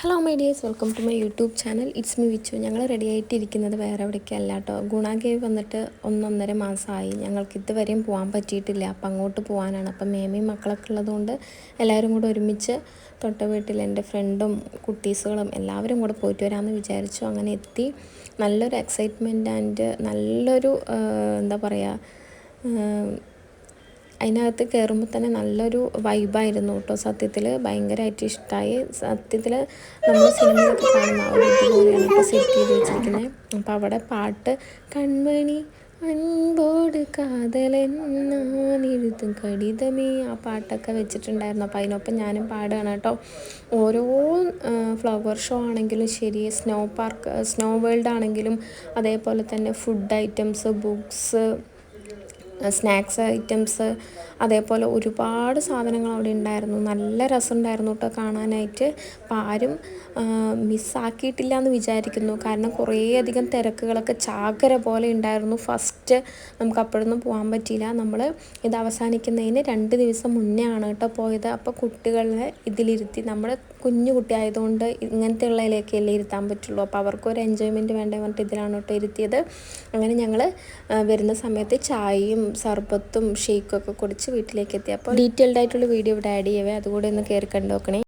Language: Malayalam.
Hello my dears, welcome to my YouTube channel. It's me Vichu. ഞങ്ങൾ റെഡി ആയിട്ടിരിക്കുന്നത് വേറെ എവിടേക്കല്ല കേട്ടോ. ഗുണ കേവ് വന്നിട്ട് 1.5 മാസമായി. ഞങ്ങൾക്ക് ഇതുവരെയും പോകാൻ പറ്റിയിട്ടില്ല. അപ്പം അങ്ങോട്ട് പോകാനാണ്. അപ്പം മേമയും മക്കളൊക്കെ ഉള്ളതുകൊണ്ട് എല്ലാവരും കൂടെ ഒരുമിച്ച് തൊട്ട വീട്ടിൽ എൻ്റെ ഫ്രണ്ടും കുട്ടീസുകളും എല്ലാവരും കൂടെ പോയിട്ട് വരാമെന്ന് വിചാരിച്ചു. അങ്ങനെ എത്തി. നല്ലൊരു എക്സൈറ്റ്മെൻറ്റ് ആൻഡ് നല്ലൊരു എന്താ പറയുക, അതിനകത്ത് കയറുമ്പോൾ തന്നെ നല്ലൊരു വൈബായിരുന്നു കേട്ടോ. സത്യത്തിൽ ഭയങ്കരമായിട്ട് ഇഷ്ടമായി. സത്യത്തിൽ നമ്മൾ സിനിമയിലൊക്കെ കാണുന്ന ആ ഒരു ഇതുപോലെയാണ് ഇപ്പോൾ സെറ്റ് ചെയ്ത് വെച്ചിരിക്കുന്നത്. അപ്പോൾ അവിടെ പാട്ട് കൺമണി അൻപോട് കാതലെഴുതും കടിതമേ, ആ പാട്ടൊക്കെ വെച്ചിട്ടുണ്ടായിരുന്നു. അപ്പോൾ അതിനൊപ്പം ഞാനും പാടുകയാണ് കേട്ടോ. ഓരോ ഫ്ലവർ ഷോ ആണെങ്കിലും ശരി, സ്നോ വേൾഡ് ആണെങ്കിലും അതേപോലെ തന്നെ food items, books, snacks items, അതേപോലെ ഒരുപാട് സാധനങ്ങൾ അവിടെ ഉണ്ടായിരുന്നു. നല്ല രസമുണ്ടായിരുന്നു കേട്ടോ കാണാനായിട്ട്. അപ്പോൾ ആരും മിസ്സാക്കിയിട്ടില്ല എന്ന് വിചാരിക്കുന്നു. കാരണം കുറേയധികം തിരക്കുകളൊക്കെ ചാകര പോലെ ഉണ്ടായിരുന്നു. ഫസ്റ്റ് നമുക്ക് അപ്പോഴൊന്നും പോകാൻ പറ്റിയില്ല. നമ്മൾ ഇത് അവസാനിക്കുന്നതിന് 2 ദിവസം മുന്നേ ആണ് കേട്ടോ പോയത്. അപ്പോൾ കുട്ടികളെ ഇതിലിരുത്തി, നമ്മൾ കുഞ്ഞു കുട്ടി ആയതുകൊണ്ട് ഇങ്ങനത്തെ ഉള്ളതിലേക്കല്ലേ ഇരുത്താൻ പറ്റുള്ളൂ. അപ്പോൾ അവർക്കൊരു എൻജോയ്മെൻറ്റ് വേണ്ടേ പറഞ്ഞിട്ട് ഇതിലാണ് കേട്ടോ ഇരുത്തിയത്. അങ്ങനെ ഞങ്ങൾ വരുന്ന സമയത്ത് ചായയും സർബത്തും ഷേക്കൊക്കെ കുടിച്ച് വീട്ടിലേക്ക് എത്തി. അപ്പോൾ ഡീറ്റെയിൽഡ് ആയിട്ടുള്ള വീഡിയോ ഇവിടെ ആഡ് ചെയ്യവേ, അതുകൂടെ ഒന്ന് കയറി കണ്ടു നോക്കണേ.